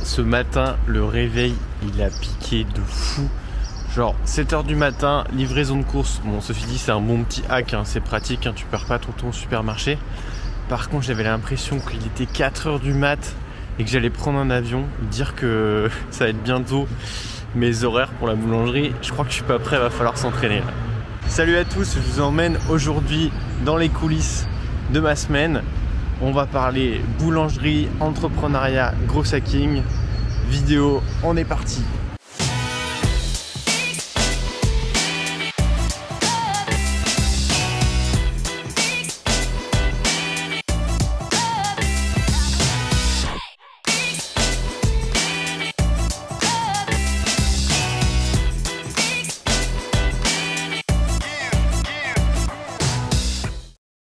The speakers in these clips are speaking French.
Ce matin, le réveil, il a piqué de fou. Genre 7 h du matin, livraison de course. Bon, ceci dit, c'est un bon petit hack, hein, c'est pratique, hein, tu perds pas ton temps au supermarché. Par contre, j'avais l'impression qu'il était 4 h du mat et que j'allais prendre un avion, dire que ça va être bientôt mes horaires pour la boulangerie. Je crois que je suis pas prêt, va falloir s'entraîner. Salut à tous, je vous emmène aujourd'hui dans les coulisses de ma semaine. On va parler boulangerie, entrepreneuriat, gros hacking, vidéo, on est parti.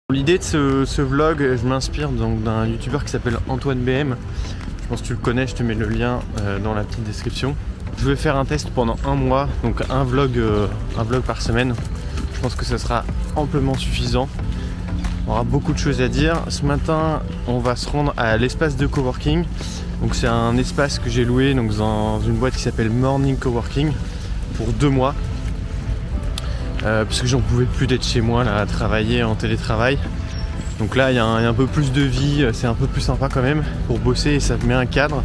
L'idée de ce vlog, je m'inspire donc d'un youtubeur qui s'appelle Antoine BM. Je pense que tu le connais, je te mets le lien dans la petite description. Je vais faire un test pendant un mois, donc un vlog par semaine. Je pense que ça sera amplement suffisant. On aura beaucoup de choses à dire. Ce matin, on va se rendre à l'espace de coworking. Donc c'est un espace que j'ai loué donc dans une boîte qui s'appelle Morning Coworking pour 2 mois. Parce que j'en pouvais plus d'être chez moi là, à travailler en télétravail. Donc là il y a un peu plus de vie, c'est un peu plus sympa quand même pour bosser et ça met un cadre.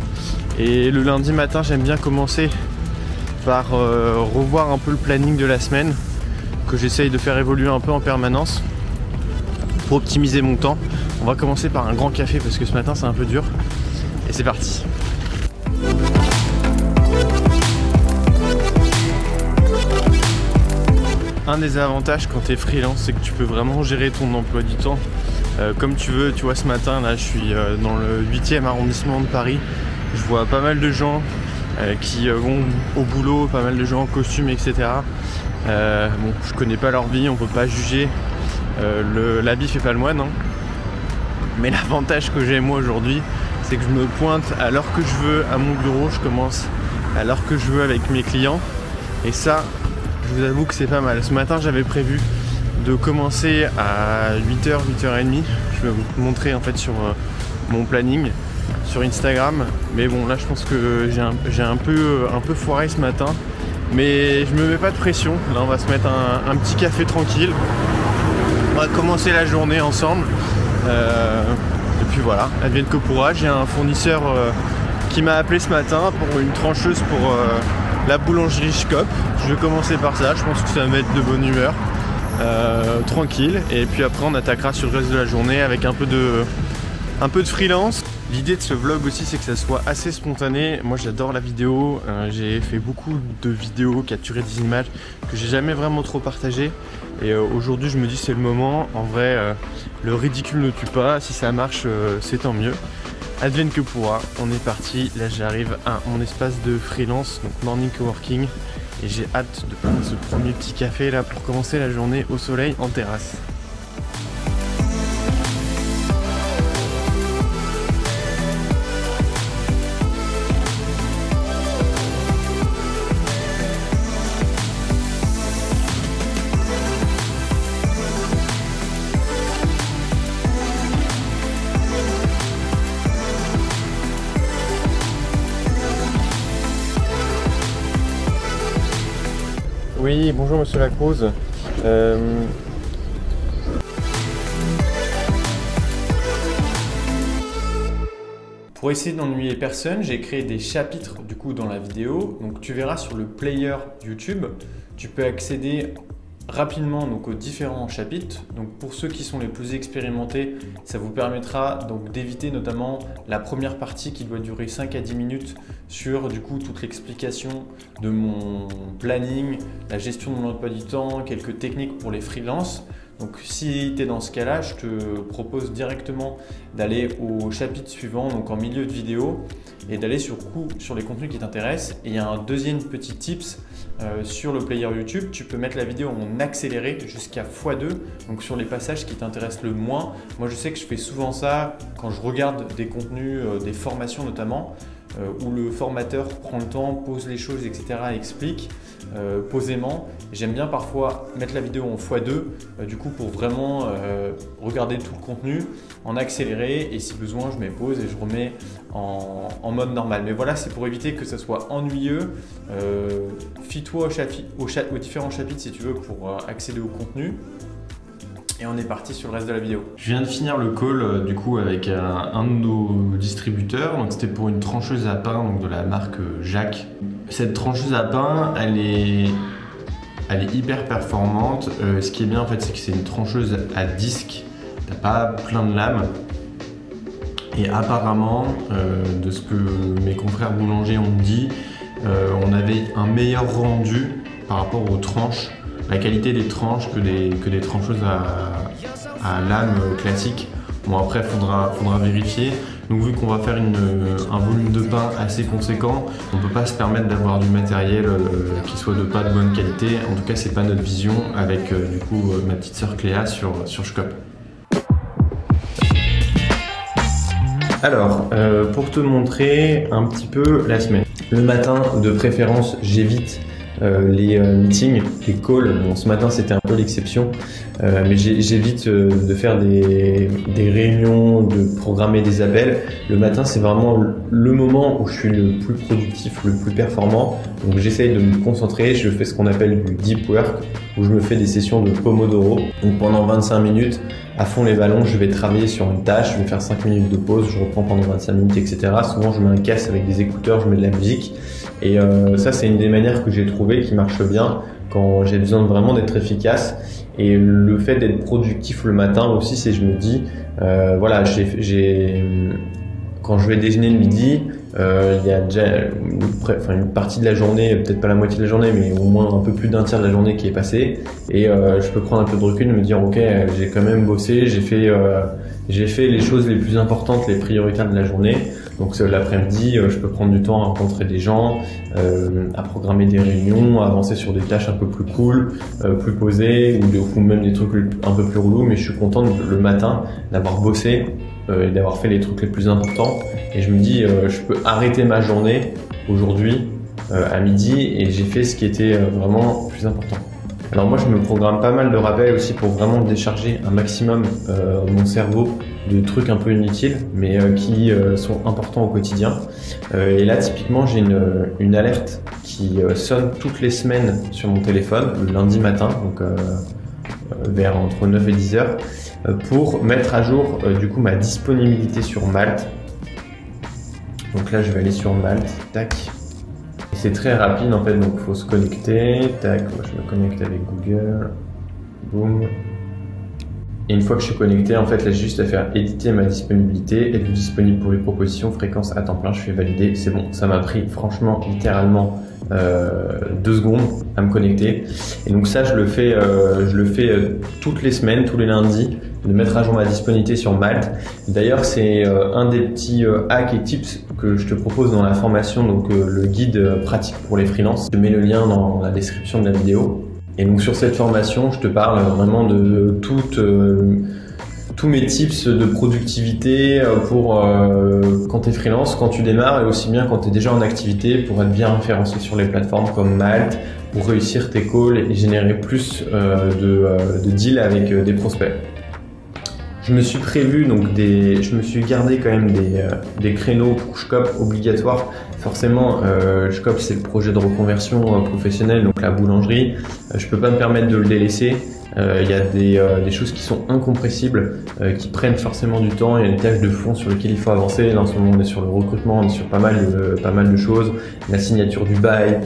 Et le lundi matin j'aime bien commencer par revoir un peu le planning de la semaine que j'essaye de faire évoluer un peu en permanence pour optimiser mon temps. On va commencer par un grand café parce que ce matin c'est un peu dur. Et c'est parti. Un des avantages quand tu es freelance, c'est que tu peux vraiment gérer ton emploi du temps comme tu veux. Tu vois, ce matin là je suis dans le 8e arrondissement de Paris. Je vois pas mal de gens qui vont au boulot, pas mal de gens en costume, etc. Bon, je connais pas leur vie, on peut pas juger. L'habit fait pas le moine, hein. Mais l'avantage que j'ai moi aujourd'hui, c'est que je me pointe à l'heure que je veux à mon bureau, je commence à l'heure que je veux avec mes clients. Et ça, je vous avoue que c'est pas mal. Ce matin j'avais prévu de commencer à 8 h, 8 h 30. Je vais vous montrer en fait sur mon planning sur Instagram. Mais bon, là je pense que j'ai un peu foiré ce matin. Mais je me mets pas de pression. Là on va se mettre un petit café tranquille. On va commencer la journée ensemble. Et puis voilà, advienne que pourra. J'ai un fournisseur qui m'a appelé ce matin pour une trancheuse pour la boulangerie Schkop. Je vais commencer par ça, je pense que ça va mettre de bonne humeur, tranquille, et puis après on attaquera sur le reste de la journée avec un peu de freelance. L'idée de ce vlog aussi, c'est que ça soit assez spontané. Moi j'adore la vidéo, j'ai fait beaucoup de vidéos capturées des images que j'ai jamais vraiment trop partagées, et aujourd'hui je me dis c'est le moment. En vrai, le ridicule ne tue pas, si ça marche c'est tant mieux. Advienne que pourra, on est parti. Là j'arrive à mon espace de freelance, donc Morning Coworking, et j'ai hâte de prendre ce premier petit café là pour commencer la journée au soleil en terrasse. Oui, bonjour monsieur Lacruz. Pour essayer d'ennuyer personne, j'ai créé des chapitres du coup dans la vidéo. Donc tu verras sur le player YouTube, tu peux accéder rapidement donc aux différents chapitres. Donc pour ceux qui sont les plus expérimentés, ça vous permettra donc d'éviter notamment la première partie qui doit durer 5 à 10 minutes sur du coup toute l'explication de mon planning, la gestion de mon emploi du temps, quelques techniques pour les freelances. Donc si tu es dans ce cas-là, je te propose directement d'aller au chapitre suivant, donc en milieu de vidéo, et d'aller sur les contenus qui t'intéressent. Et il y a un deuxième petit tips sur le player YouTube, tu peux mettre la vidéo en accéléré jusqu'à x2, donc sur les passages qui t'intéressent le moins. Moi je sais que je fais souvent ça quand je regarde des contenus, des formations notamment, où le formateur prend le temps, pose les choses, etc. et explique. posément. J'aime bien parfois mettre la vidéo en x2 du coup pour vraiment regarder tout le contenu en accéléré, et si besoin je mets pause et je remets en mode normal. Mais voilà, c'est pour éviter que ça soit ennuyeux. Fie-toi aux différents chapitres si tu veux pour accéder au contenu. Et on est parti sur le reste de la vidéo. Je viens de finir le call du coup avec un de nos distributeurs. Donc c'était pour une trancheuse à pain donc de la marque Jacques. Cette trancheuse à pain, elle est hyper performante. Ce qui est bien en fait, c'est que c'est une trancheuse à disque. T'as pas plein de lames. Et apparemment, de ce que mes confrères boulangers ont dit, on avait un meilleur rendu par rapport aux tranches. La qualité des tranches que des trancheuses à lame classique. Bon, après faudra vérifier. Donc vu qu'on va faire un volume de pain assez conséquent, on ne peut pas se permettre d'avoir du matériel qui soit pas de bonne qualité. En tout cas, c'est pas notre vision avec du coup ma petite sœur Cléa sur Shkop. Alors, pour te montrer un petit peu la semaine. Le matin, de préférence, j'évite les meetings, les calls. Bon, ce matin c'était un peu l'exception, mais j'évite de faire des réunions, de programmer des appels. Le matin c'est vraiment le moment où je suis le plus productif, le plus performant. Donc j'essaye de me concentrer, je fais ce qu'on appelle du deep work, où je me fais des sessions de Pomodoro. Donc pendant 25 minutes, à fond les ballons, je vais travailler sur une tâche, je vais faire 5 minutes de pause, je reprends pendant 25 minutes, etc. Souvent je mets un casque avec des écouteurs, je mets de la musique. Et ça c'est une des manières que j'ai trouvé qui marche bien quand j'ai besoin vraiment d'être efficace. Et le fait d'être productif le matin aussi, c'est je me dis, voilà, quand je vais déjeuner le midi, il y a déjà une partie de la journée, peut-être pas la moitié de la journée, mais au moins un peu plus d'un tiers de la journée qui est passée. Et je peux prendre un peu de recul et me dire, ok, j'ai quand même bossé, j'ai fait les choses les plus importantes, les prioritaires de la journée. Donc l'après-midi, je peux prendre du temps à rencontrer des gens, à programmer des réunions, à avancer sur des tâches un peu plus cool, plus posées, ou même des trucs un peu plus relous. Mais je suis content le matin d'avoir bossé et d'avoir fait les trucs les plus importants. Et je me dis, je peux arrêter ma journée aujourd'hui à midi et j'ai fait ce qui était vraiment plus important. Alors moi je me programme pas mal de rappels aussi pour vraiment décharger un maximum mon cerveau de trucs un peu inutiles mais qui sont importants au quotidien. Et là typiquement j'ai une alerte qui sonne toutes les semaines sur mon téléphone le lundi matin, donc vers entre 9 et 10 heures, pour mettre à jour du coup ma disponibilité sur Malte. Donc là je vais aller sur Malte, tac. C'est très rapide en fait, donc il faut se connecter, tac, moi je me connecte avec Google, boum. Et une fois que je suis connecté, en fait là j'ai juste à faire éditer ma disponibilité, êtes-vous disponible pour les propositions, fréquence à temps plein, je fais valider, c'est bon. Ça m'a pris franchement littéralement 2 secondes à me connecter. Et donc ça je le fais toutes les semaines, tous les lundis, de mettre à jour ma disponibilité sur Malte. D'ailleurs c'est un des petits hacks et tips que je te propose dans la formation, donc le guide pratique pour les freelances. Je te mets le lien dans la description de la vidéo. Et donc sur cette formation, je te parle vraiment de tous mes tips de productivité pour quand tu es freelance, quand tu démarres, et aussi bien quand tu es déjà en activité pour être bien référencé sur les plateformes comme Malte, pour réussir tes calls et générer plus de deals avec des prospects. Je me suis prévu donc je me suis gardé quand même des créneaux pour Shkop obligatoires. Forcément, Shkop c'est le projet de reconversion professionnelle, donc la boulangerie. Je peux pas me permettre de le délaisser. Il y a des choses qui sont incompressibles, qui prennent forcément du temps. Il y a des tâches de fond sur lesquelles il faut avancer. Là en ce moment on est sur le recrutement, on est sur pas mal de choses. La signature du bail,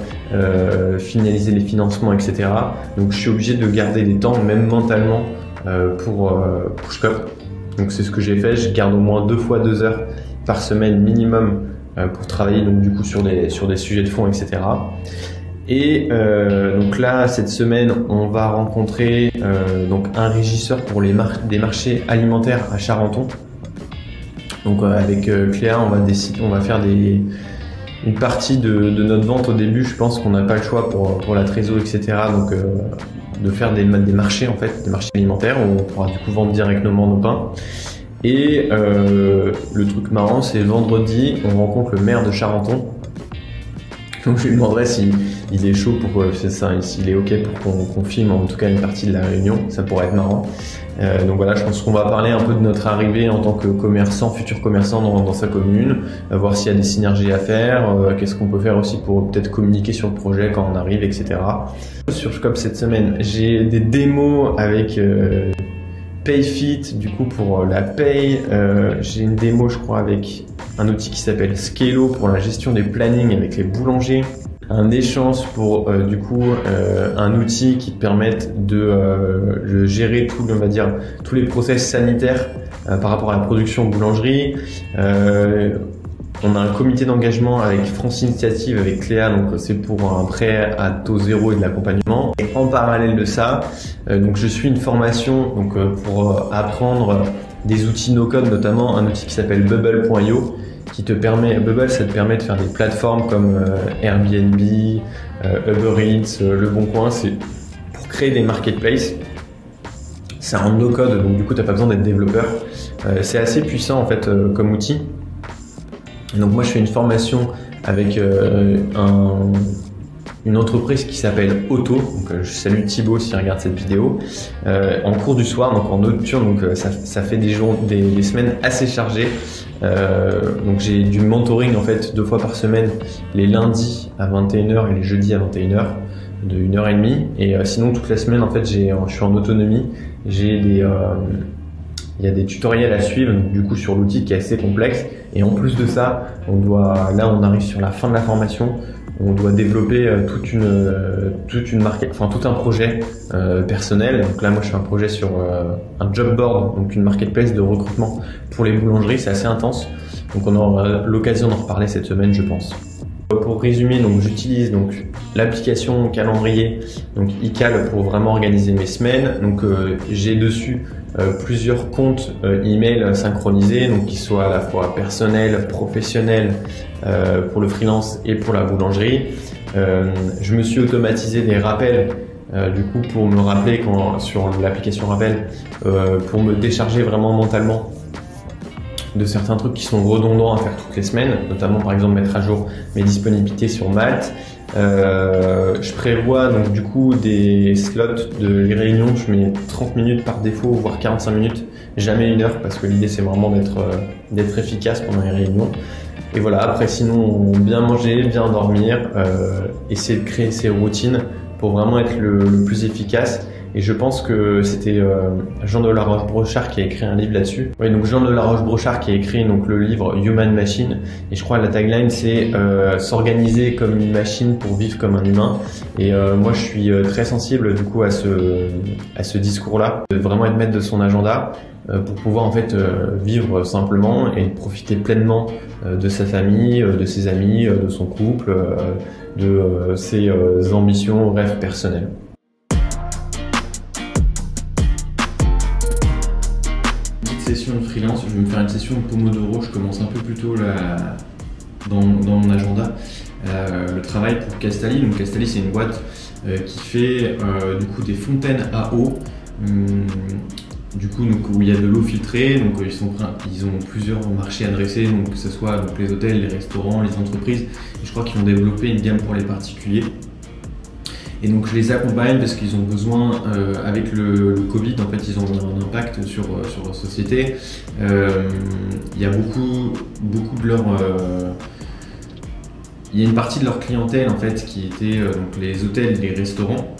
finaliser les financements, etc. Donc je suis obligé de garder des temps, même mentalement, pour Shkop. Donc c'est ce que j'ai fait, je garde au moins 2 fois 2 heures par semaine minimum pour travailler donc du coup sur des sujets de fond, etc. Et donc là cette semaine on va rencontrer donc un régisseur pour des marchés alimentaires à Charenton. Donc avec Cléa on va faire une partie de notre vente au début. Je pense qu'on n'a pas le choix pour la trésor, etc. Donc de faire des marchés en fait, des marchés alimentaires où on pourra du coup vendre directement nos pains. Et le truc marrant, c'est vendredi, on rencontre le maire de Charenton. Il Donc je lui demanderai s'il est chaud pour s'il est ok pour qu'on filme en tout cas une partie de la réunion, ça pourrait être marrant. Donc voilà, je pense qu'on va parler un peu de notre arrivée en tant que commerçant, futur commerçant dans sa commune, voir s'il y a des synergies à faire, qu'est-ce qu'on peut faire aussi pour peut-être communiquer sur le projet quand on arrive, etc. Sur Shcop cette semaine, j'ai des démos avec PayFit, du coup pour la paye, j'ai une démo je crois avec un outil qui s'appelle Scalo pour la gestion des plannings avec les boulangers, un échange pour du coup un outil qui te permette de gérer tout, on va dire, tous les process sanitaires par rapport à la production boulangerie. On a un comité d'engagement avec France Initiative, avec Cléa, donc c'est pour un prêt à taux zéro et de l'accompagnement. Et en parallèle de ça, donc je suis une formation donc pour apprendre des outils no-code, notamment un outil qui s'appelle Bubble.io, qui te permet, Bubble, ça te permet de faire des plateformes comme Airbnb, Uber Eats, Le Bon Coin, c'est pour créer des marketplaces. C'est un no-code, donc du coup, tu n'as pas besoin d'être développeur. C'est assez puissant en fait comme outil. Donc moi, je fais une formation avec une entreprise qui s'appelle Auto. Donc je salue Thibaut s'il regarde cette vidéo. En cours du soir, donc en nocturne, donc ça fait des semaines assez chargées. Donc j'ai du mentoring en fait 2 fois par semaine, les lundis à 21h et les jeudis à 21h de 1h30. Et sinon toute la semaine en fait je suis en autonomie. Il y a des tutoriels à suivre donc, du coup sur l'outil qui est assez complexe. Et en plus de ça, on arrive sur la fin de la formation. On doit développer toute une marque, enfin tout un projet personnel. Donc là, moi, je fais un projet sur un job board, donc une marketplace de recrutement pour les boulangeries. C'est assez intense. Donc on aura l'occasion d'en reparler cette semaine, je pense. Pour résumer, donc j'utilise donc l'application calendrier, donc iCal, pour vraiment organiser mes semaines. Donc j'ai dessus plusieurs comptes email synchronisés, donc qui soient à la fois personnels, professionnels pour le freelance et pour la boulangerie. Je me suis automatisé des rappels du coup pour me rappeler sur l'application rappel, pour me décharger vraiment mentalement de certains trucs qui sont redondants à faire toutes les semaines, notamment par exemple mettre à jour mes disponibilités sur Malte. Je prévois donc du coup des slots de réunion, je mets 30 minutes par défaut, voire 45 minutes, jamais 1 heure, parce que l'idée c'est vraiment d'être efficace pendant les réunions. Et voilà, après sinon bien manger, bien dormir, essayer de créer ses routines pour vraiment être le plus efficace. Et je pense que c'était Jean de la Roche-Brochard qui a écrit un livre là-dessus. Oui, donc Jean de la Roche-Brochard qui a écrit donc le livre Human Machine. Et je crois que la tagline c'est s'organiser comme une machine pour vivre comme un humain. Et moi je suis très sensible du coup à ce discours-là, de vraiment être maître de son agenda pour pouvoir en fait vivre simplement et profiter pleinement de sa famille, de ses amis, de son couple, de ses ambitions, rêves personnels. Session de freelance, je vais me faire une session de Pomodoro, je commence un peu plus tôt dans mon agenda. Le travail pour Castali, donc Castali c'est une boîte qui fait du coup des fontaines à eau, du coup donc, où il y a de l'eau filtrée, donc ils ont plusieurs marchés adressés, donc que ce soit donc, les hôtels, les restaurants, les entreprises, et je crois qu'ils ont développé une gamme pour les particuliers. Et donc je les accompagne parce qu'ils ont besoin, avec le Covid, en fait ils ont un impact sur la société. Il y a beaucoup de leur... il y a une partie de leur clientèle en fait qui était donc les hôtels et les restaurants.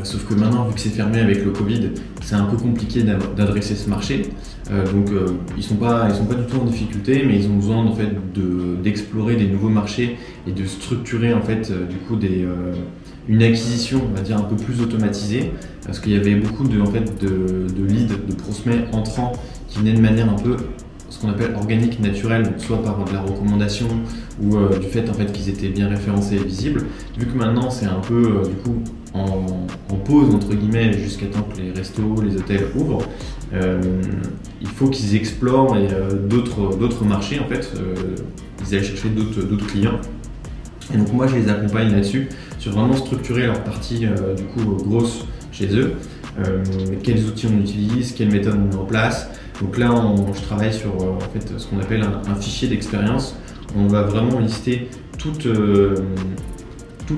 Sauf que maintenant, vu que c'est fermé avec le Covid, c'est un peu compliqué d'adresser ce marché. Donc ils sont pas du tout en difficulté, mais ils ont besoin en fait d'explorer des nouveaux marchés et de structurer en fait du coup une acquisition, on va dire, un peu plus automatisée, parce qu'il y avait beaucoup de leads, de prospects entrants qui venaient de manière un peu ce qu'on appelle organique, naturelle, donc soit par de la recommandation ou du fait en fait qu'ils étaient bien référencés et visibles. Vu que maintenant c'est un peu du coup en pause entre guillemets jusqu'à temps que les restos, les hôtels ouvrent, il faut qu'ils explorent d'autres marchés en fait, ils allaient chercher d'autres clients. Et donc moi je les accompagne là-dessus, sur vraiment structurer leur partie du coup grosse chez eux, quels outils on utilise, quelles méthodes on met en place, Donc là, je travaille sur en fait, ce qu'on appelle un fichier d'expérience. On va vraiment lister toutes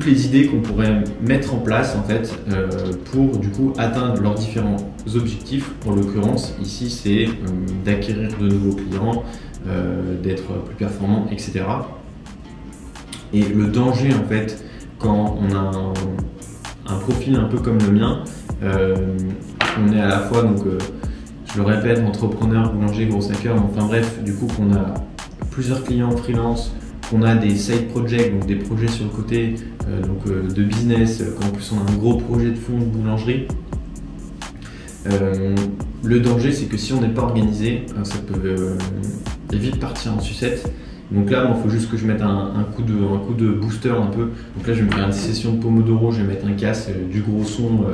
les idées qu'on pourrait mettre en place en fait, pour du coup atteindre leurs différents objectifs. En l'occurrence, ici, c'est d'acquérir de nouveaux clients, d'être plus performant, etc. Et le danger en fait, quand on a un profil un peu comme le mien, on est à la fois, donc, je le répète, entrepreneur, boulanger, gros hacker, enfin bref, du coup qu'on a plusieurs clients freelance, qu'on a des side projects, donc des projets sur le côté de business, qu'en plus on a un gros projet de fond de boulangerie. Le danger, c'est que si on n'est pas organisé, ça peut vite partir en sucette. Donc là, il faut juste que je mette un coup de booster un peu. Donc là, je vais me faire une session de Pomodoro, je vais mettre un casque, du gros son,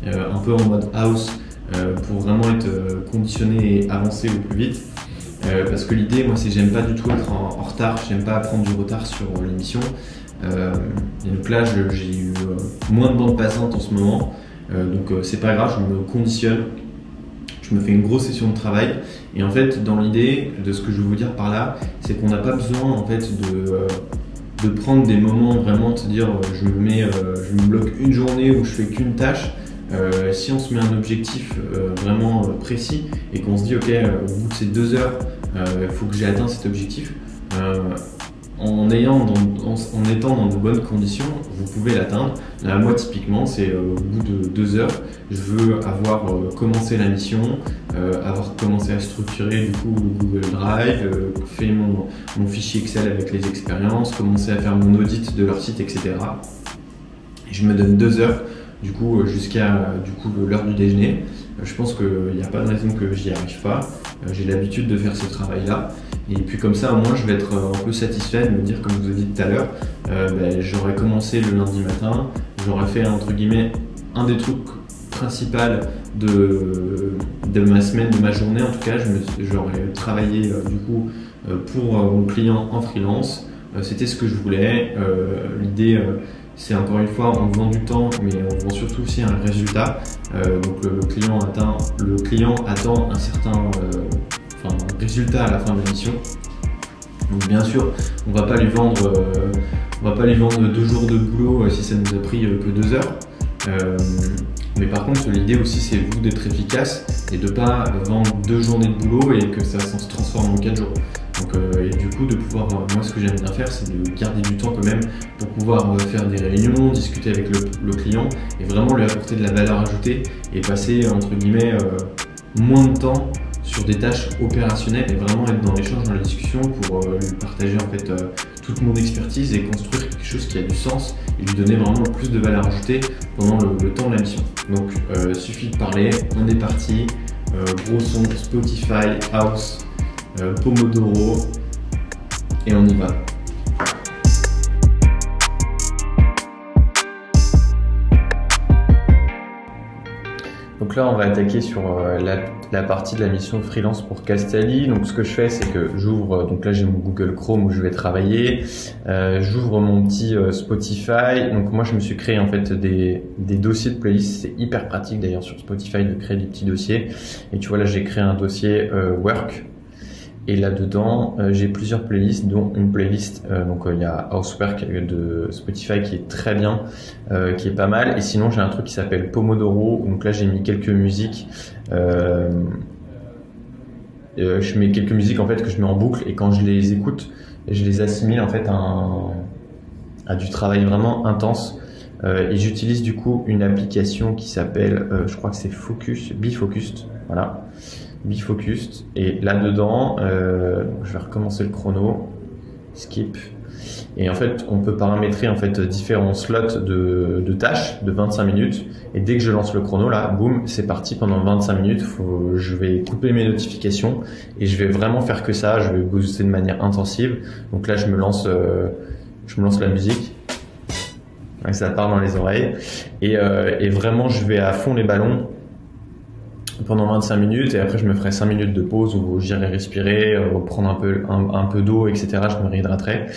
un peu en mode house, pour vraiment être conditionné et avancer au plus vite. Parce que l'idée, moi, c'est que j'aime pas du tout être en retard, j'aime pas prendre du retard sur l'émission. Et donc là, j'ai eu moins de bande passante en ce moment, donc c'est pas grave, je me conditionne, je me fais une grosse session de travail. Et en fait, dans l'idée de ce que je veux vous dire par là, c'est qu'on n'a pas besoin en fait de prendre des moments vraiment de se dire je me bloque une journée où je fais qu'une tâche. Si on se met un objectif vraiment précis et qu'on se dit ok, au bout de ces 2 heures, il faut que j'ai atteint cet objectif, en étant dans de bonnes conditions, vous pouvez l'atteindre. Là, moi typiquement, c'est au bout de 2 heures, je veux avoir commencé la mission, avoir commencé à structurer du coup Google Drive, fait mon fichier Excel avec les expériences, commencer à faire mon audit de leur site, etc. Et je me donne 2 heures du coup jusqu'à l'heure du déjeuner. Je pense qu'il n'y a pas de raison que j'y arrive pas. J'ai l'habitude de faire ce travail-là. Et puis comme ça, au moins, je vais être un peu satisfait de me dire, comme je vous ai dit tout à l'heure, j'aurais commencé le lundi matin, j'aurais fait entre guillemets un des trucs principaux de ma semaine, de ma journée. En tout cas, j'aurais travaillé du coup pour mon client en freelance. C'était ce que je voulais. L'idée, c'est encore une fois, on vend du temps, mais on vend surtout aussi un résultat. Donc le client attend un certain résultat à la fin de la mission. Donc bien sûr, on va pas lui vendre 2 jours de boulot si ça nous a pris que 2 heures. Mais par contre, l'idée aussi, c'est vous d'être efficace et de pas vendre 2 journées de boulot et que ça se transforme en 4 jours. Donc, et du coup, de pouvoir, moi, ce que j'aime bien faire, c'est de garder du temps quand même pour pouvoir faire des réunions, discuter avec le client et vraiment lui apporter de la valeur ajoutée et passer, entre guillemets, moins de temps sur des tâches opérationnelles et vraiment être dans l'échange, dans la discussion pour lui partager en fait toute mon expertise et construire quelque chose qui a du sens et lui donner vraiment le plus de valeur ajoutée pendant le temps de la mission. Donc, suffit de parler, on est parti, gros son, Spotify, House, Pomodoro et on y va. Donc là, on va attaquer sur la partie de la mission freelance pour Castelli. Donc ce que je fais, c'est que j'ouvre, donc là j'ai mon Google Chrome où je vais travailler, j'ouvre mon petit Spotify. Donc moi je me suis créé en fait des dossiers de playlist. C'est hyper pratique d'ailleurs sur Spotify de créer des petits dossiers. Et tu vois là j'ai créé un dossier Work. Et là-dedans, j'ai plusieurs playlists, dont une playlist, il y a Housework de Spotify qui est très bien, qui est pas mal. Et sinon, j'ai un truc qui s'appelle Pomodoro. Donc là, j'ai mis quelques musiques. Je mets quelques musiques en fait que je mets en boucle et quand je les écoute, je les assimile en fait à du travail vraiment intense. Et j'utilise du coup une application qui s'appelle, je crois que c'est BeFocused. Voilà. BeFocused et là-dedans, je vais recommencer le chrono, skip, et en fait on peut paramétrer en fait différents slots de tâches de 25 minutes et dès que je lance le chrono là, boum, c'est parti pendant 25 minutes, je vais couper mes notifications et je vais vraiment faire que ça, je vais booster de manière intensive. Donc là je me lance la musique, ça part dans les oreilles et vraiment je vais à fond les ballons pendant 25 minutes et après je me ferai 5 minutes de pause où j'irai respirer, reprendre un peu d'eau, etc. Je me réhydraterai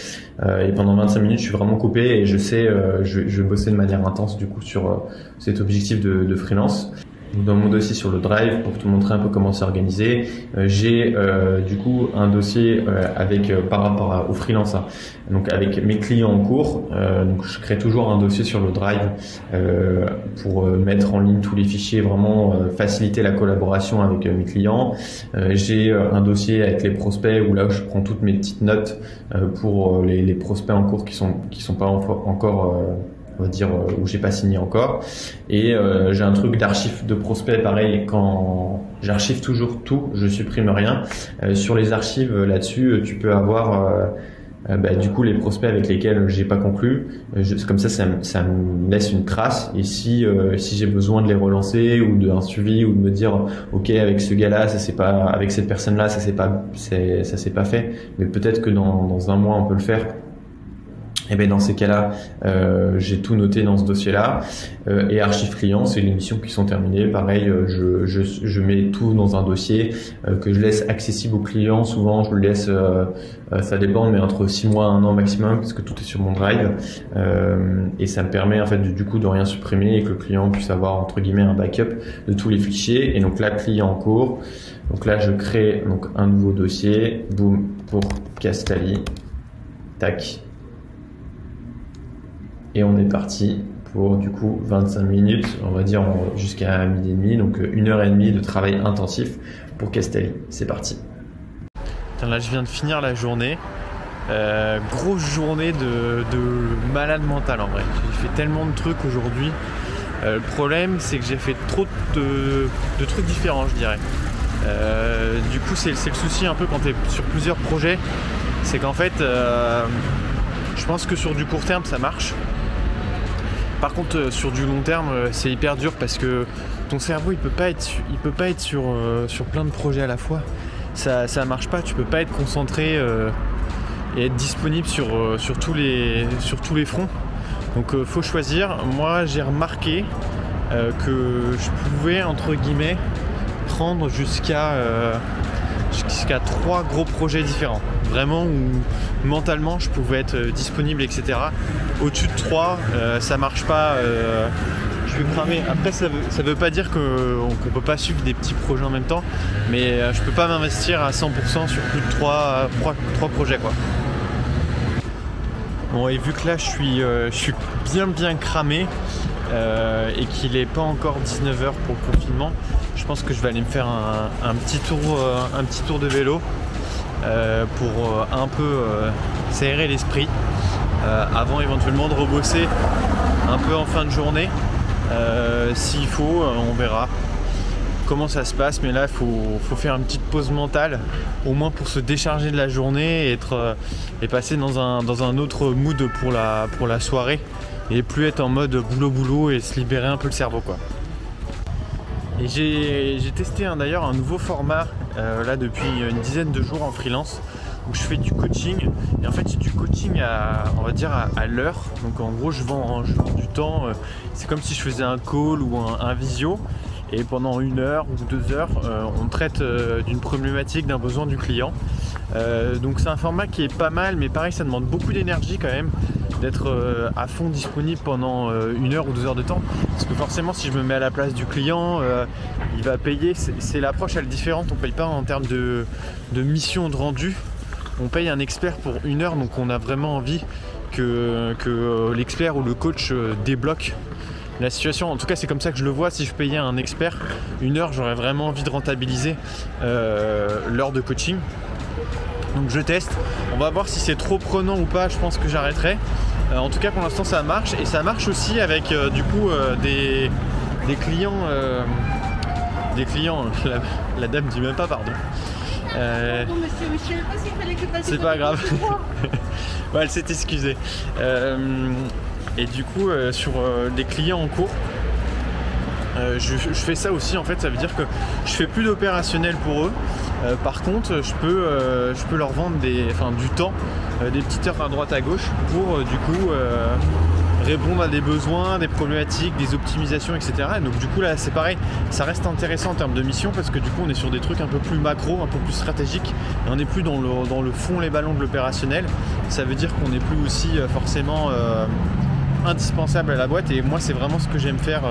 et pendant 25 minutes je suis vraiment coupé et je sais je vais bosser de manière intense du coup sur cet objectif de freelance. dans mon dossier sur le Drive, pour te montrer un peu comment c'est organisé, j'ai du coup un dossier avec par rapport au freelance, hein, donc avec mes clients en cours. Donc je crée toujours un dossier sur le Drive pour mettre en ligne tous les fichiers, vraiment faciliter la collaboration avec mes clients. J'ai un dossier avec les prospects où là je prends toutes mes petites notes pour les prospects en cours qui sont pas encore on va dire où j'ai pas signé encore, et j'ai un truc d'archive de prospects pareil, quand j'archive toujours tout, je supprime rien. Sur les archives là-dessus tu peux avoir du coup les prospects avec lesquels j'ai pas conclu, comme ça me laisse une trace, et si j'ai besoin de les relancer ou d'un suivi ou de me dire ok avec ce gars-là ça c'est pas, avec cette personne-là ça s'est pas fait, mais peut-être que dans un mois on peut le faire. Et bien dans ces cas-là, j'ai tout noté dans ce dossier-là. Et archive client, c'est les missions qui sont terminées. Pareil, je mets tout dans un dossier que je laisse accessible aux clients. Souvent, je le laisse, ça dépend, mais entre 6 mois et 1 an maximum, parce que tout est sur mon Drive. Et ça me permet en fait du coup de rien supprimer et que le client puisse avoir entre guillemets un backup de tous les fichiers. Et donc là, client en cours. Donc là, je crée donc un nouveau dossier. Boum, pour Castali. Tac. Et on est parti pour du coup 25 minutes, on va dire jusqu'à 12h30, donc 1h30 de travail intensif pour Castali. C'est parti. Là je viens de finir la journée, grosse journée de malade mental en vrai. J'ai fait tellement de trucs aujourd'hui. Le problème c'est que j'ai fait trop de trucs différents, je dirais. Du coup c'est le souci un peu quand tu es sur plusieurs projets, c'est qu'en fait je pense que sur du court terme ça marche. Par contre sur du long terme c'est hyper dur parce que ton cerveau il peut pas être sur plein de projets à la fois. Ça marche pas, tu peux pas être concentré et être disponible sur tous les fronts. Donc faut choisir. Moi j'ai remarqué que je pouvais entre guillemets prendre jusqu'à 3 gros projets différents. Vraiment où mentalement je pouvais être disponible, etc. Au-dessus de 3, ça marche pas, je vais cramer. Après ça veut pas dire qu'on peut pas suivre des petits projets en même temps, mais je peux pas m'investir à 100% sur plus de 3 projets quoi. Bon, et vu que là je suis bien cramé et qu'il est pas encore 19h pour le confinement, je pense que je vais aller me faire un petit tour de vélo pour un peu s'aérer l'esprit avant éventuellement de rebosser un peu en fin de journée. S'il faut, on verra comment ça se passe, mais là il faut faire une petite pause mentale au moins pour se décharger de la journée et passer dans un autre mood pour la soirée et plus être en mode boulot et se libérer un peu le cerveau quoi. Et j'ai testé d'ailleurs un nouveau format là depuis une dizaine de jours en freelance où je fais du coaching, et en fait c'est du coaching on va dire à l'heure. Donc en gros je vends du temps, c'est comme si je faisais un call ou un visio, et pendant 1 heure ou 2 heures on traite d'une problématique, d'un besoin du client. Donc c'est un format qui est pas mal, mais pareil ça demande beaucoup d'énergie quand même d'être à fond disponible pendant 1 heure ou 2 heures de temps, parce que forcément si je me mets à la place du client, il va payer. C'est l'approche elle est différente, on paye pas en termes de mission de rendu, on paye un expert pour 1 heure, donc on a vraiment envie que l'expert ou le coach débloque la situation. En tout cas c'est comme ça que je le vois. Si je payais un expert 1 heure, j'aurais vraiment envie de rentabiliser l'heure de coaching. Donc je teste, on va voir si c'est trop prenant ou pas, je pense que j'arrêterai. En tout cas pour l'instant ça marche, et ça marche aussi avec du coup des clients, la dame dit même pas pardon. C'est pas grave. Ouais, elle s'est excusée. Et du coup sur les clients en cours, je fais ça aussi en fait. Ça veut dire que je fais plus d'opérationnel pour eux. Par contre je peux leur vendre du temps, des petites heures à droite à gauche pour du coup répondre à des besoins, des problématiques, des optimisations, etc. Et donc du coup là c'est pareil, ça reste intéressant en termes de mission, parce que du coup on est sur des trucs un peu plus macro, un peu plus stratégiques, et on n'est plus dans le fond les ballons de l'opérationnel. Ça veut dire qu'on n'est plus aussi forcément indispensable à la boîte, et moi c'est vraiment ce que j'aime faire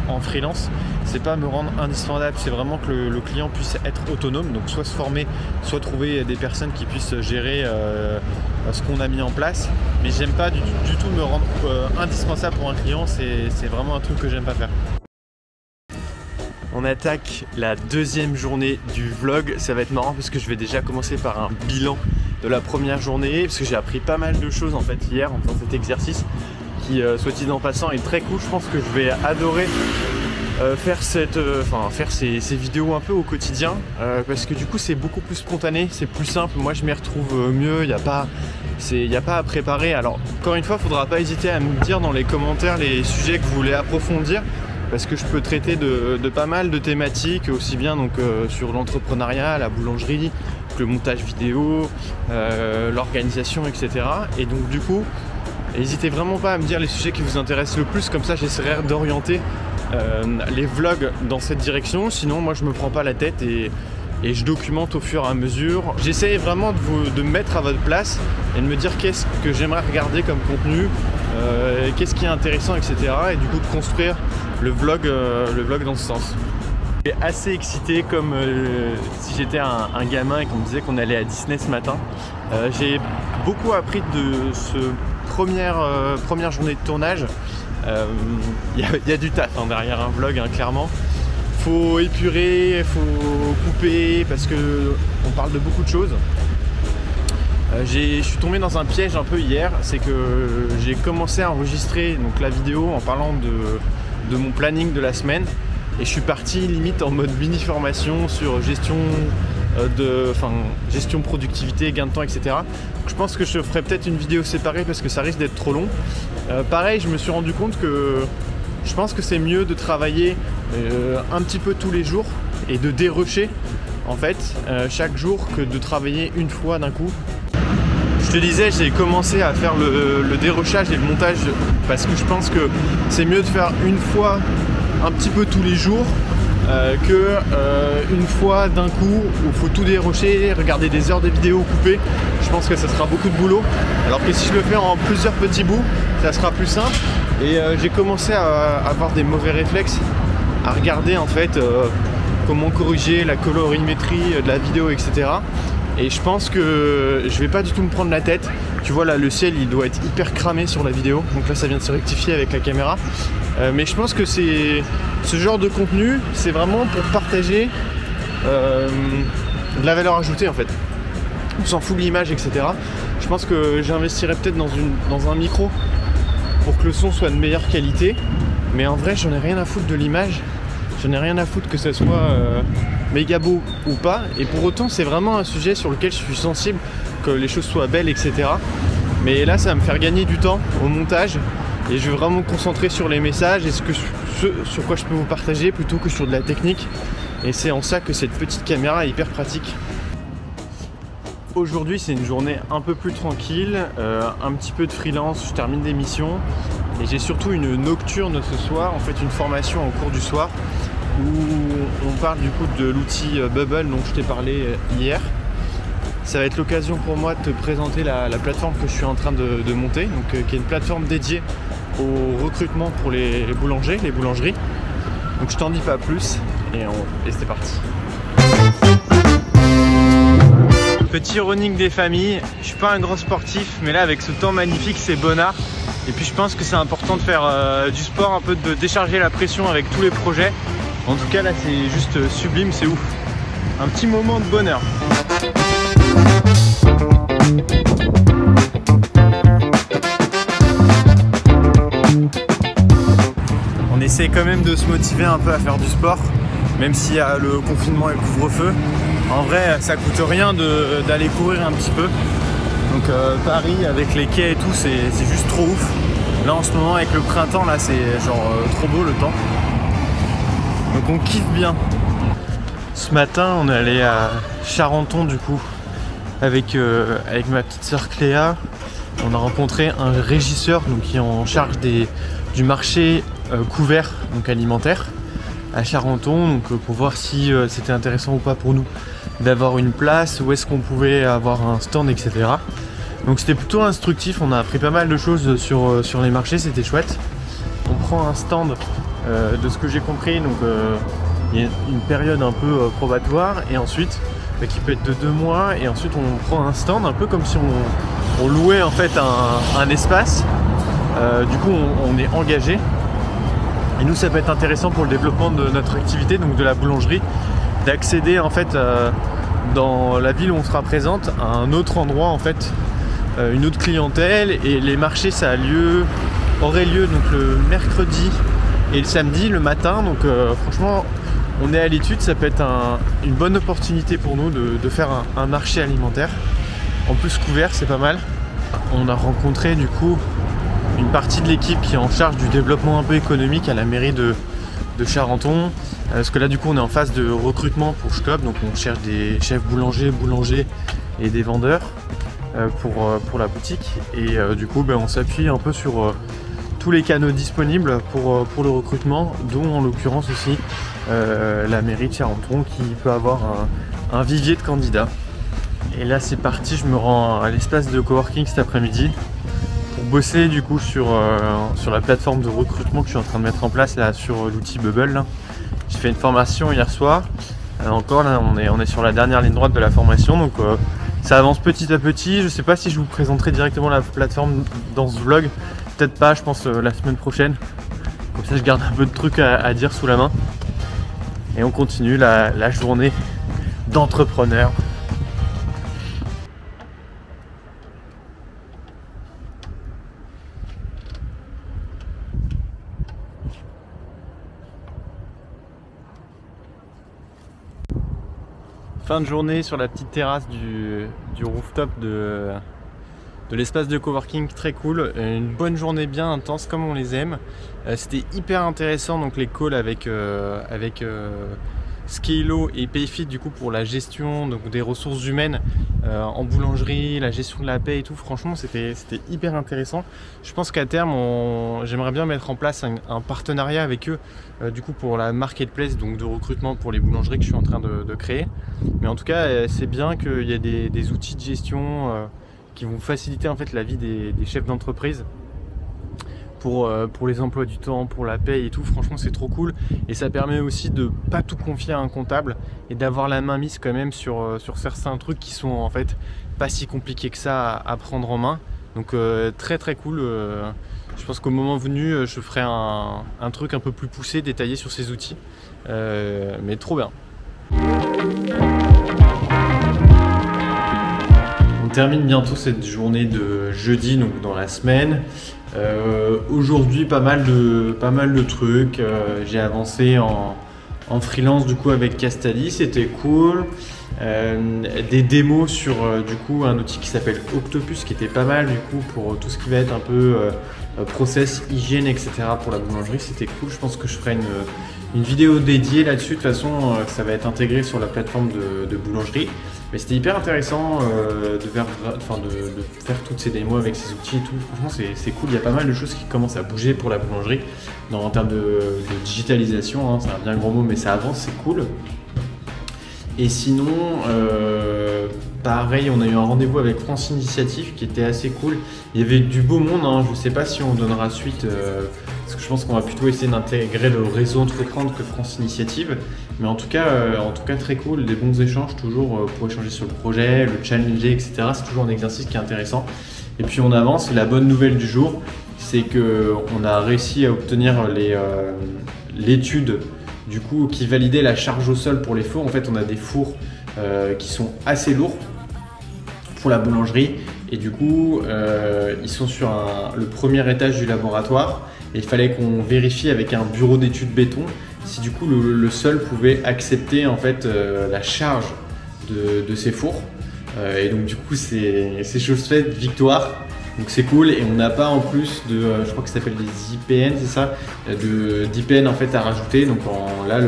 en freelance. C'est pas me rendre indispensable, c'est vraiment que le client puisse être autonome, donc soit se former, soit trouver des personnes qui puissent gérer ce qu'on a mis en place. Mais j'aime pas du tout me rendre indispensable pour un client, c'est vraiment un truc que j'aime pas faire. On attaque la deuxième journée du vlog. Ça va être marrant parce que je vais déjà commencer par un bilan de la première journée, parce que j'ai appris pas mal de choses en fait hier en faisant cet exercice qui, soit dit en passant, est très cool. Je pense que je vais adorer faire ces vidéos un peu au quotidien, parce que du coup c'est beaucoup plus spontané, c'est plus simple. Moi je m'y retrouve mieux, il n'y a pas à préparer. Alors encore une fois, il ne faudra pas hésiter à me dire dans les commentaires les sujets que vous voulez approfondir, parce que je peux traiter de pas mal de thématiques, aussi bien donc, sur l'entrepreneuriat, la boulangerie, le montage vidéo, l'organisation, etc. Et donc du coup, n'hésitez vraiment pas à me dire les sujets qui vous intéressent le plus, comme ça j'essaierai d'orienter les vlogs dans cette direction. Sinon moi je me prends pas la tête et je documente au fur et à mesure. J'essaie vraiment de me mettre à votre place et de me dire qu'est-ce que j'aimerais regarder comme contenu, qu'est-ce qui est intéressant, etc. Et du coup de construire le vlog dans ce sens. Je suis assez excité, comme si j'étais un gamin et qu'on me disait qu'on allait à Disney ce matin. J'ai beaucoup appris de ce première journée de tournage. Il y a du taf derrière un vlog, clairement. Faut épurer, faut couper, parce que on parle de beaucoup de choses. Je suis tombé dans un piège un peu hier, c'est que j'ai commencé à enregistrer donc, la vidéo en parlant de mon planning de la semaine, et je suis parti limite en mode mini formation sur gestion productivité, gain de temps, etc. Donc, je pense que je ferai peut-être une vidéo séparée parce que ça risque d'être trop long. Pareil, je me suis rendu compte que je pense que c'est mieux de travailler un petit peu tous les jours et de dérusher en fait chaque jour que de travailler une fois d'un coup. Je te disais, j'ai commencé à faire le dérushage et le montage parce que je pense que c'est mieux de faire une fois un petit peu tous les jours que une fois d'un coup où il faut tout dérocher, regarder des heures de vidéos coupées. Je pense que ça sera beaucoup de boulot, alors que si je le fais en plusieurs petits bouts, ça sera plus simple. Et j'ai commencé à avoir des mauvais réflexes, à regarder en fait comment corriger la colorimétrie de la vidéo, etc. Et je pense que je vais pas du tout me prendre la tête. Tu vois là, le ciel il doit être hyper cramé sur la vidéo, donc là ça vient de se rectifier avec la caméra. Mais je pense que c'est ce genre de contenu, c'est vraiment pour partager de la valeur ajoutée en fait. On s'en fout de l'image, etc. Je pense que j'investirais peut-être dans un micro pour que le son soit de meilleure qualité. Mais en vrai, j'en ai rien à foutre de l'image. J'en ai rien à foutre que ça soit méga beau ou pas. Et pour autant, c'est vraiment un sujet sur lequel je suis sensible, que les choses soient belles, etc. Mais là, ça va me faire gagner du temps au montage. Et je vais vraiment me concentrer sur les messages et ce sur quoi je peux vous partager plutôt que sur de la technique. Et c'est en ça que cette petite caméra est hyper pratique. Aujourd'hui, c'est une journée un peu plus tranquille, un petit peu de freelance, je termine des missions. Et j'ai surtout une nocturne ce soir, en fait une formation en cours du soir, où on parle du coup de l'outil Bubble dont je t'ai parlé hier. Ça va être l'occasion pour moi de te présenter la plateforme que je suis en train de monter, donc, qui est une plateforme dédiée au recrutement pour les boulangers, les boulangeries. Donc je t'en dis pas plus et c'est parti. Petit running des familles, je suis pas un grand sportif, mais là avec ce temps magnifique c'est bonnard. Et puis je pense que c'est important de faire du sport, un peu de décharger la pression avec tous les projets. En tout cas là c'est juste sublime, c'est ouf. Un petit moment de bonheur. On essaie quand même de se motiver un peu à faire du sport, même s'il y a le confinement et le couvre-feu. En vrai, ça coûte rien d'aller courir un petit peu. Donc Paris avec les quais et tout, c'est juste trop ouf. Là en ce moment avec le printemps, là c'est genre trop beau le temps. Donc on kiffe bien. Ce matin, on est allé à Charenton du coup avec ma petite sœur Cléa. On a rencontré un régisseur donc, qui est en charge du marché couvert donc alimentaire à Charenton, donc pour voir si c'était intéressant ou pas pour nous d'avoir une place, où est-ce qu'on pouvait avoir un stand, etc. Donc c'était plutôt instructif, on a appris pas mal de choses sur les marchés, c'était chouette. On prend un stand de ce que j'ai compris, donc il y a une période un peu probatoire et ensuite qui peut être de 2 mois, et ensuite on prend un stand un peu comme si on louait en fait un espace. Du coup on est engagé et nous ça peut être intéressant pour le développement de notre activité, donc de la boulangerie, d'accéder en fait dans la ville où on sera présente à un autre endroit en fait, une autre clientèle. Et les marchés ça aurait lieu donc le mercredi et le samedi le matin, donc franchement on est à l'étude, ça peut être une bonne opportunité pour nous de faire un marché alimentaire. En plus couvert, c'est pas mal. On a rencontré du coup une partie de l'équipe qui est en charge du développement un peu économique à la mairie de Charenton. Parce que là du coup on est en phase de recrutement pour Shcoop, donc on cherche des chefs boulangers et des vendeurs pour la boutique. Et du coup on s'appuie un peu sur tous les canaux disponibles pour le recrutement, dont en l'occurrence aussi la mairie de Charenton qui peut avoir un vivier de candidats. Et là c'est parti, je me rends à l'espace de coworking cet après-midi pour bosser du coup sur la plateforme de recrutement que je suis en train de mettre en place là sur l'outil Bubble. J'ai fait une formation hier soir, encore là on est sur la dernière ligne droite de la formation, donc ça avance petit à petit. Je sais pas si je vous présenterai directement la plateforme dans ce vlog, peut-être pas, je pense la semaine prochaine, comme ça je garde un peu de trucs à dire sous la main. Et on continue la journée d'entrepreneur. Fin de journée sur la petite terrasse du rooftop de l'espace de coworking, très cool. Une bonne journée bien intense comme on les aime. C'était hyper intéressant, donc les calls avec Scalo et Payfit du coup pour la gestion donc des ressources humaines en boulangerie, la gestion de la paie et tout. Franchement c'était hyper intéressant. Je pense qu'à terme j'aimerais bien mettre en place un partenariat avec eux du coup pour la marketplace, donc de recrutement pour les boulangeries que je suis en train de créer. Mais en tout cas c'est bien qu'il y ait des outils de gestion qui vont faciliter en fait la vie des chefs d'entreprise pour les emplois du temps, pour la paie et tout. Franchement c'est trop cool, et ça permet aussi de pas tout confier à un comptable et d'avoir la main mise quand même sur certains trucs qui sont en fait pas si compliqués que ça à prendre en main. Donc très très cool. Je pense qu'au moment venu je ferai un truc un peu plus poussé, détaillé sur ces outils, mais trop bien. On termine bientôt cette journée de jeudi, donc dans la semaine. Aujourd'hui pas mal de trucs. J'ai avancé en freelance du coup avec Castali, c'était cool. Des démos sur du coup un outil qui s'appelle Octopus qui était pas mal du coup pour tout ce qui va être un peu process, hygiène, etc. pour la boulangerie, c'était cool. Je pense que je ferai une vidéo dédiée là-dessus. De toute façon ça va être intégré sur la plateforme de boulangerie. Mais c'était hyper intéressant de faire toutes ces démos avec ces outils et tout. Franchement c'est cool, il y a pas mal de choses qui commencent à bouger pour la boulangerie en termes de digitalisation, hein. C'est un bien gros mot mais ça avance, c'est cool. Et sinon, pareil, on a eu un rendez-vous avec France Initiative qui était assez cool. Il y avait du beau monde, hein. Je ne sais pas si on donnera suite, parce que je pense qu'on va plutôt essayer d'intégrer le réseau Entreprendre que France Initiative. Mais en tout cas très cool, des bons échanges toujours pour échanger sur le projet, le challenger, etc. C'est toujours un exercice qui est intéressant. Et puis on avance, et la bonne nouvelle du jour, c'est qu'on a réussi à obtenir l'étude du coup qui validait la charge au sol pour les fours. En fait on a des fours qui sont assez lourds pour la boulangerie, et du coup ils sont sur le premier étage du laboratoire, et il fallait qu'on vérifie avec un bureau d'études béton si du coup le sol pouvait accepter en fait la charge de ces fours, et donc du coup c'est chose faite, victoire. Donc c'est cool, et on n'a pas en plus je crois que ça s'appelle des IPN, c'est ça, d'IPN en fait à rajouter. Donc là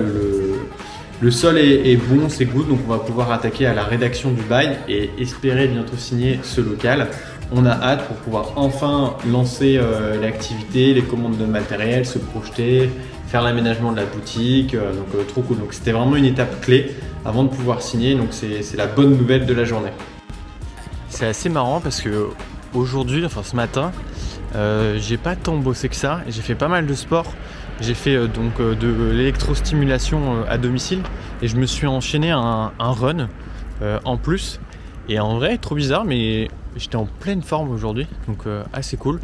le sol est bon, c'est good, donc on va pouvoir attaquer à la rédaction du bail et espérer bientôt signer ce local. On a hâte pour pouvoir enfin lancer l'activité, les commandes de matériel, se projeter, faire l'aménagement de la boutique, donc trop cool. Donc c'était vraiment une étape clé avant de pouvoir signer, donc c'est la bonne nouvelle de la journée. C'est assez marrant parce que aujourd'hui, enfin ce matin, j'ai pas tant bossé que ça. J'ai fait pas mal de sport. J'ai fait de l'électrostimulation à domicile et je me suis enchaîné un run en plus. Et en vrai, trop bizarre, mais j'étais en pleine forme aujourd'hui, donc assez cool.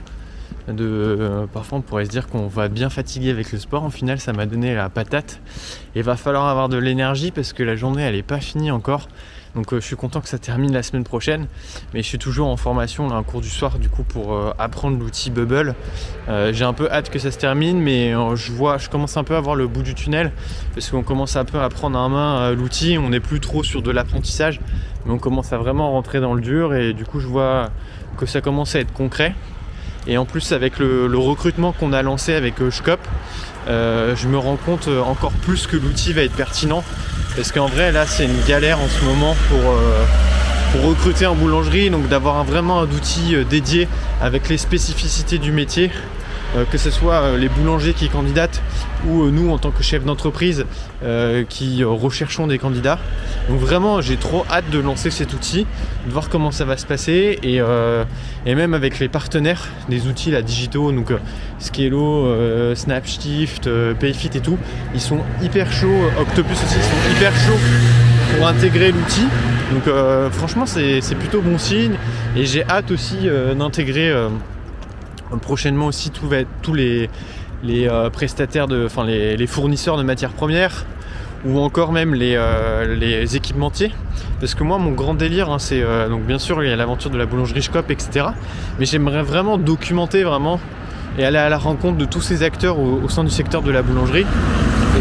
Parfois on pourrait se dire qu'on va bien fatiguer avec le sport, au final ça m'a donné la patate. Et va falloir avoir de l'énergie parce que la journée elle est pas finie encore. Donc je suis content que ça termine la semaine prochaine. Mais je suis toujours en formation, là, un cours du soir du coup pour apprendre l'outil Bubble. J'ai un peu hâte que ça se termine, mais je commence un peu à voir le bout du tunnel. Parce qu'on commence un peu à prendre en main l'outil, on n'est plus trop sur de l'apprentissage. Mais on commence à vraiment rentrer dans le dur et du coup je vois que ça commence à être concret. Et en plus avec le recrutement qu'on a lancé avec Shkop, je me rends compte encore plus que l'outil va être pertinent. Parce qu'en vrai là c'est une galère en ce moment pour recruter en boulangerie, donc d'avoir vraiment un outil dédié avec les spécificités du métier. Que ce soit les boulangers qui candidatent ou nous en tant que chef d'entreprise qui recherchons des candidats. Donc vraiment j'ai trop hâte de lancer cet outil, de voir comment ça va se passer et même avec les partenaires des outils là, digitaux, donc Skello, Snapshift, Payfit et tout, ils sont hyper chauds, Octopus aussi, ils sont hyper chauds pour intégrer l'outil. Donc franchement c'est plutôt bon signe et j'ai hâte aussi d'intégrer prochainement aussi tous les prestataires, les fournisseurs de matières premières ou encore même les équipementiers. Parce que moi mon grand délire hein, c'est donc bien sûr il y a l'aventure de la boulangerie Shkop etc. Mais j'aimerais vraiment documenter et aller à la rencontre de tous ces acteurs au sein du secteur de la boulangerie. Et,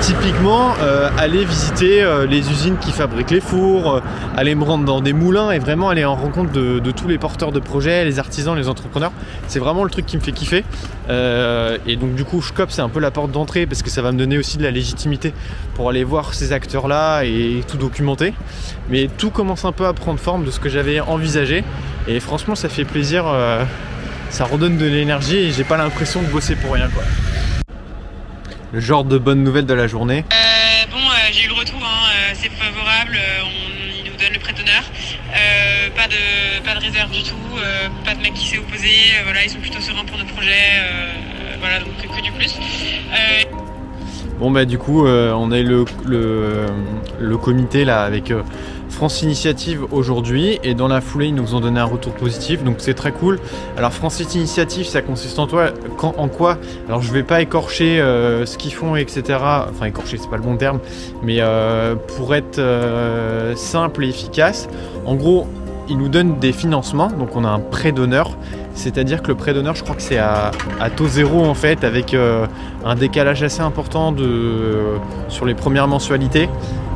typiquement, aller visiter les usines qui fabriquent les fours, aller me rendre dans des moulins et vraiment aller en rencontre de tous les porteurs de projets, les artisans, les entrepreneurs. C'est vraiment le truc qui me fait kiffer. Et donc du coup, Shkop, c'est un peu la porte d'entrée parce que ça va me donner aussi de la légitimité pour aller voir ces acteurs-là et tout documenter. Mais tout commence un peu à prendre forme de ce que j'avais envisagé. Et franchement, ça fait plaisir. Ça redonne de l'énergie et j'ai pas l'impression de bosser pour rien, quoi. Le genre de bonne nouvelle de la journée. J'ai eu le retour, hein, c'est favorable, il nous donne le prêt d'honneur, pas de réserve du tout, pas de mec qui s'est opposé, voilà, ils sont plutôt sereins pour nos projets, voilà, donc que du plus. Bon bah du coup on a eu le comité là avec France Initiative aujourd'hui et dans la foulée ils nous ont donné un retour positif, donc c'est très cool. Alors France Initiative ça consiste en quoi? Alors je vais pas écorcher ce qu'ils font etc, enfin écorcher c'est pas le bon terme, mais pour être simple et efficace, en gros ils nous donnent des financements, donc on a un prêt d'honneur. C'est-à-dire que le prêt d'honneur, je crois que c'est à taux zéro en fait, avec un décalage assez important sur les premières mensualités.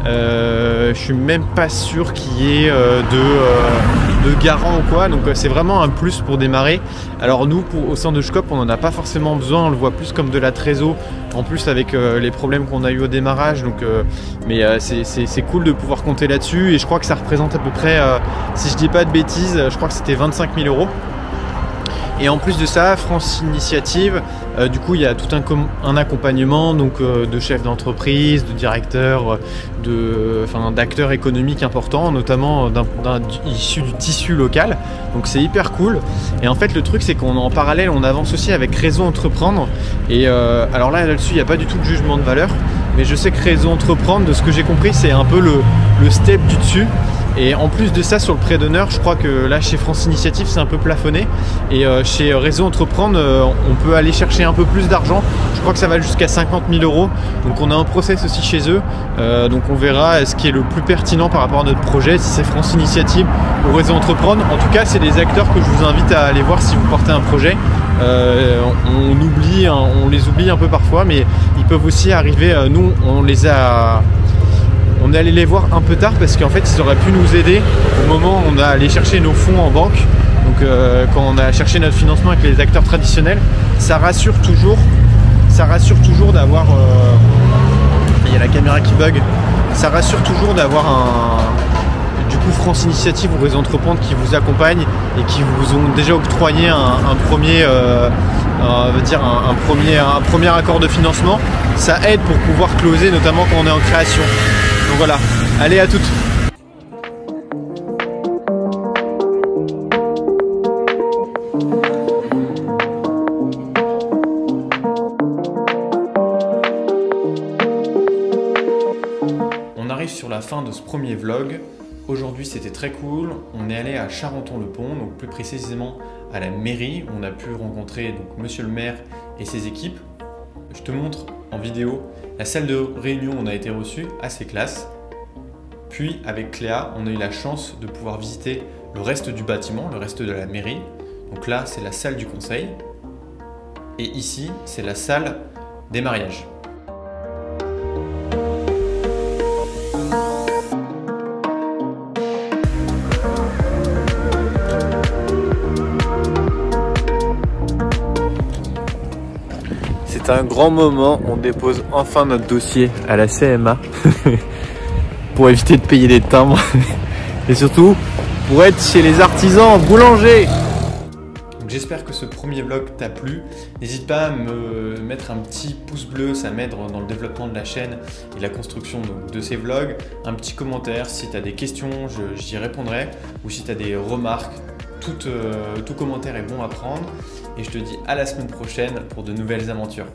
Je suis même pas sûr qu'il y ait de garant ou quoi, donc c'est vraiment un plus pour démarrer. Alors nous, au sein de Shkop, on n'en a pas forcément besoin, on le voit plus comme de la trésor, en plus avec les problèmes qu'on a eu au démarrage. Donc, mais c'est cool de pouvoir compter là-dessus et je crois que ça représente à peu près, si je dis pas de bêtises, je crois que c'était 25 000 €. Et en plus de ça, France Initiative, du coup il y a tout un accompagnement donc, de chefs d'entreprise, de directeurs, d'acteurs économiques importants, notamment issus du tissu local. Donc c'est hyper cool. Et en fait le truc c'est qu'en parallèle on avance aussi avec Réseau Entreprendre. Et alors là-dessus il n'y a pas du tout de jugement de valeur. Mais je sais que Réseau Entreprendre, de ce que j'ai compris, c'est un peu le step du dessus. Et en plus de ça, sur le prêt d'honneur, je crois que là chez France Initiative c'est un peu plafonné. Et chez Réseau Entreprendre, on peut aller chercher un peu plus d'argent. Je crois que ça va jusqu'à 50 000 €. Donc on a un process aussi chez eux. Donc on verra ce qui est le plus pertinent par rapport à notre projet, si c'est France Initiative ou Réseau Entreprendre. En tout cas, c'est des acteurs que je vous invite à aller voir si vous portez un projet. On les oublie un peu parfois, mais ils peuvent aussi arriver. Nous, on est allé les voir un peu tard parce qu'en fait ils auraient pu nous aider au moment où on a allé chercher nos fonds en banque. Donc quand on a cherché notre financement avec les acteurs traditionnels, ça rassure toujours d'avoir il y a la caméra qui bug, ça rassure toujours d'avoir du coup France Initiative ou Réseau Entreprendre qui vous accompagne et qui vous ont déjà octroyé un premier accord de financement. Ça aide pour pouvoir closer, notamment quand on est en création. Donc voilà, allez à toutes. fin de ce premier vlog. Aujourd'hui c'était très cool, on est allé à Charenton-le-Pont, donc plus précisément à la mairie. On a pu rencontrer donc monsieur le maire et ses équipes. Je te montre en vidéo la salle de réunion où on a été reçu, assez classe. Puis avec Cléa, on a eu la chance de pouvoir visiter le reste du bâtiment, le reste de la mairie. Donc là, c'est la salle du conseil. Et ici, c'est la salle des mariages. C'est un grand moment, on dépose enfin notre dossier à la CMA pour éviter de payer des timbres et surtout pour être chez les artisans boulangers. J'espère que ce premier vlog t'a plu. N'hésite pas à me mettre un petit pouce bleu, ça m'aide dans le développement de la chaîne et la construction de ces vlogs. Un petit commentaire, si tu as des questions, j'y répondrai. Ou si tu as des remarques, tout commentaire est bon à prendre. Et je te dis à la semaine prochaine pour de nouvelles aventures.